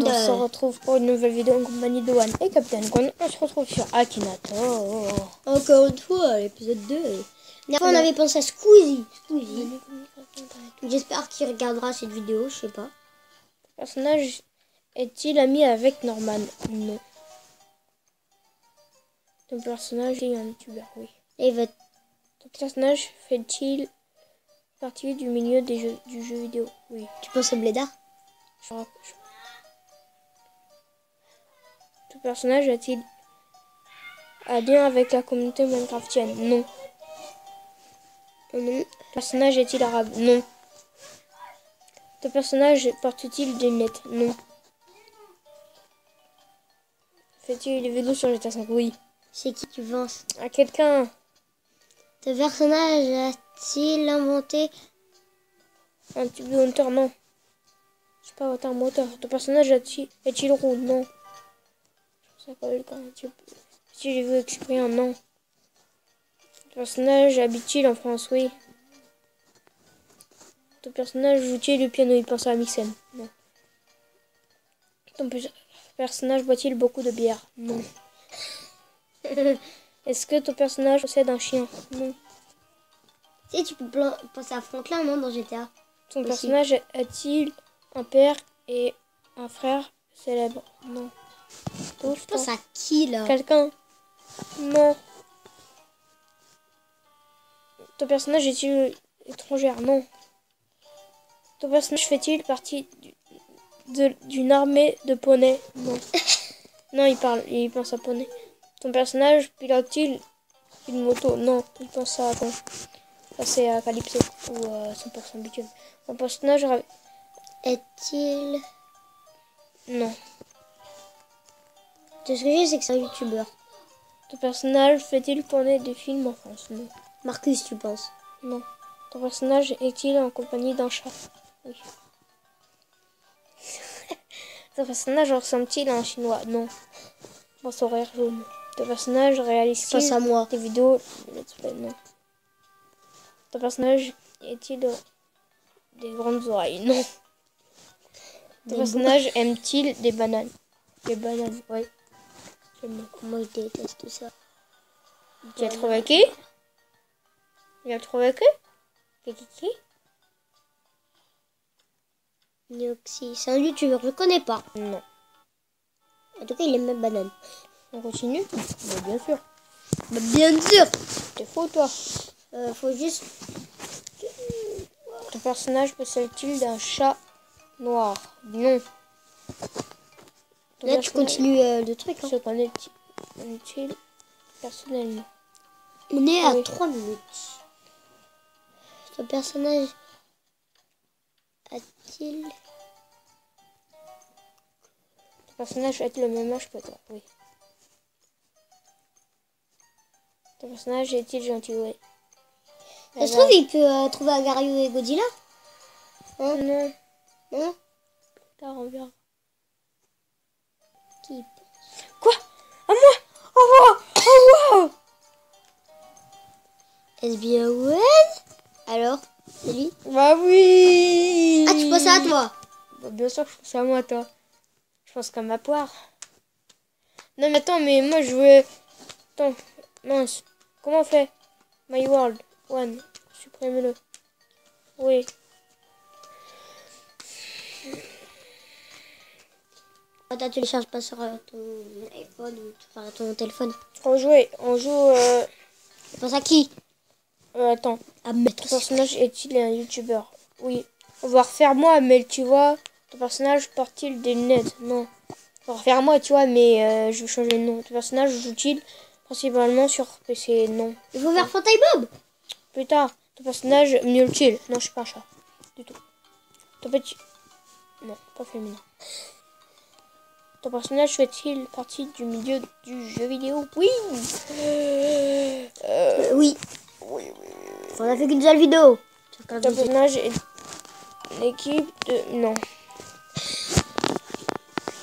monde, on se retrouve pour une nouvelle vidéo en compagnie de One et Captain Gon. On se retrouve sur Akinator. Encore une fois, l'épisode 2. La fois, on avait pensé à Squeezie. J'espère qu'il regardera cette vidéo, je sais pas. Ton personnage est-il ami avec Norman? Non. Ton personnage est un youtubeur? Oui. Et il va... Ton personnage fait-il partie du milieu du jeu vidéo? Oui. Tu penses au blédard? Ton personnage a-t-il un lien avec la communauté minecraftienne? Non. Non. Ton personnage est-il arabe? Non. Ton personnage porte-t-il des lunettes? Non. Fait-il des vidéos sur GTA 5? Oui. C'est qui tu penses? À quelqu'un. Ton personnage a-t-il inventé Un tube de moteur? Non. C'est pas un moteur. Ton personnage est-il roux? Non. Je sais pas le cas. Si j'ai vu exprès un non. Ton personnage habite-t-il en France? Oui. Ton personnage joue-t-il le piano? Il pense à Mixen? Non. Ton personnage boit-il beaucoup de bière? Non. Est-ce que ton personnage possède un chien? Non. Tu sais, tu peux penser à Franklin, non, dans GTA? Ton personnage a-t-il un père et un frère célèbre? Non. Tu penses à qui, là? Quelqu'un? Non. Ton personnage est-il étrangère? Non. Ton personnage fait-il partie d'une armée de poneys? Non. Non, il pense à poney. Ton personnage pilote-t-il une moto? Non, il pense à quoi? C'est à Calypso ou à 100% bitume. Ton personnage est-il... Non. Tout ce que j'ai, c'est que c'est un youtubeur. Ton personnage fait-il tourner des films en France? Non. Marcus, tu penses? Non. Ton personnage est-il en compagnie d'un chat? Oui. Ton personnage ressemble-t-il à un chinois? Non. Dans son rire jaune. Ton personnage réalise-t-il des vidéos let's play? Non. Ton personnage est-il des grandes oreilles? Non. Ton personnage aime-t-il des bananes? Des bananes, oui. Comment il déteste ça? Tu as trouvé qui? Tu as trouvé qui? Qui? Nioxy, c'est un youtubeur, je connais pas. Non. En tout cas, il aime même banane. On continue? Bah, bien sûr. Bah, bien sûr. T'es faux, toi. Faut juste... Ton personnage possède-t-il d'un chat noir? Non. Là, tu continues le truc. Se connaît-il personnellement? On est à 3 minutes. Ton personnage a-t-il... Ton personnage a-t-il le même âge que toi? Oui. Ton personnage est-il gentil? Oui. Ça se trouve, il peut trouver Agario et Godzilla? Hein? Non. Non? Tard, on verra. Qui? Quoi? À moi? Oh wow! Oh wow! SBON? Alors? C'est lui? Bah oui! Ah, tu penses à toi? Bah, bien sûr que je pense à moi, toi. Je pense comme ma poire. Non, mais attends, mais moi je veux... Attends, mince. Comment on fait? My World. One. Supprime-le. Oui. Quand tu télécharges pas sur ton iPhone ou sur ton téléphone. On joue... Tu penses à qui? Attends. À mettre. Ton personnage est-il un youtubeur? Oui. On va refaire moi, mais tu vois, ton personnage porte-t-il des lunettes? Non. On va refaire moi, tu vois, mais je vais changer de nom. Ton personnage joue-t-il principalement sur PC? Non. Il faut faire Fantail Bob. Plus tard, ton personnage miaule-t-il? Non, je suis pas un chat. Du tout. Ton petit... Non, pas féminin. Ton personnage fait-il partie du milieu du jeu vidéo? Oui. Oui. Oui. On a fait qu'une seule vidéo. Ton personnage est l'équipe de... Non.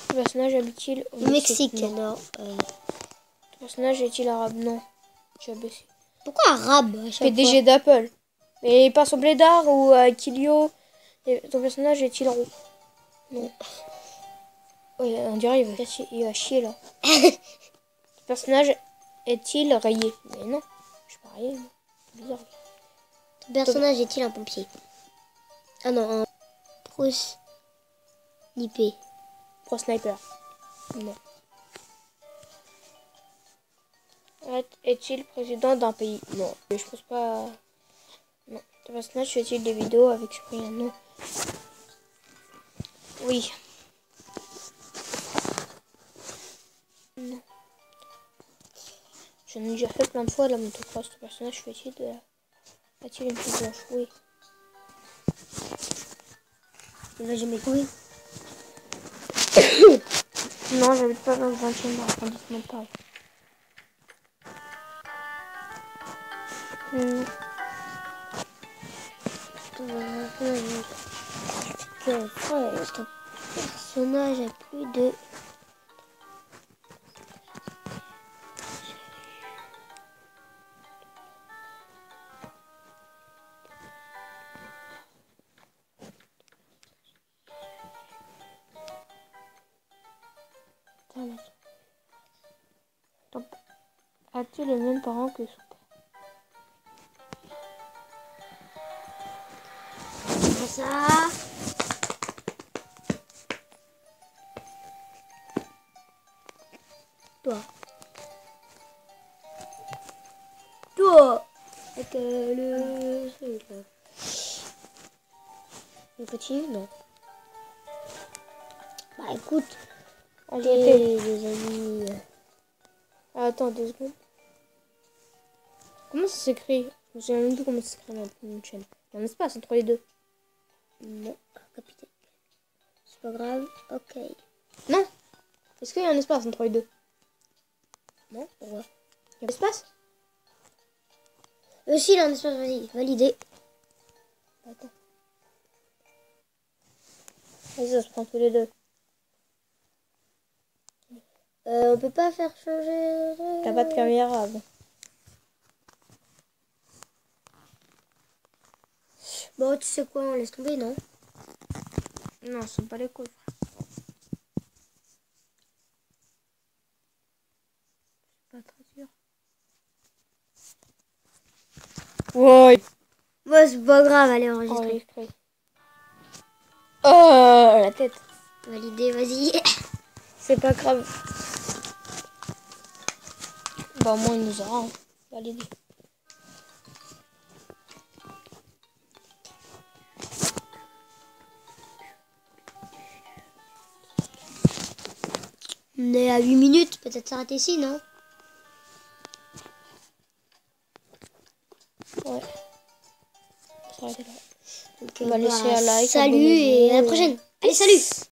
Ton personnage habite-t-il au Mexique? Non. Ton personnage est-il arabe? Non. J'ai baissé. Pourquoi arabe à chaque PDG d'Apple. Mais il passe au Blédard ou à Kilio. Ton personnage est-il roux? Non. Ouais, on dirait il va chier là. Ce personnage est-il rayé? Mais non, je suis pas rayé. C'est bizarre. Ton personnage est-il un pompier? Ah non, un pro-sniper. Pro sniper. Non. Est-il président d'un pays? Non. Je pense pas. Non. Ton personnage fait-il des vidéos avec Cyprien? Non. Oui. Non. J'en ai déjà fait plein de fois la motocross. Ton personnage fait-il de la... A-t-il une petite blanche? Oui. Il va jamais courir. Non, j'habite pas dans le 20e arrondissement de Paris. Ton personnage a plus de... A-t-il les mêmes parents que son père? C'est ça. Toi. Avec le... celui-là. Le petit, non. Bah écoute, les amis... Attends 2 secondes. Comment ça s'écrit? Je me souviens même plus comment ça s'écrit dans une chaîne. Il y a un espace entre les deux. Non, capitaine. C'est pas grave, ok. Non. Est-ce qu'il y a un espace entre les deux? Non, pourquoi? Il y a un espace? Si, il y a un espace, vas-y, validé. Attends. Vas-y, ça se prend tous les deux. On peut pas faire changer... T'as pas de caméra, bon. Bon, tu sais quoi, on laisse tomber, non? Non, c'est pas les couilles, frère. Pas très sûr. Ouais. Bon, c'est pas grave, allez, enregistrer. Oh, la tête. Validé, vas-y. C'est pas grave. Bah, au moins, il nous aura hein, validé. On est à 8 minutes, peut-être s'arrêter ici, non? Ouais. Ça va être là. Donc, On va laisser un like. Salut et à la prochaine. Allez, salut!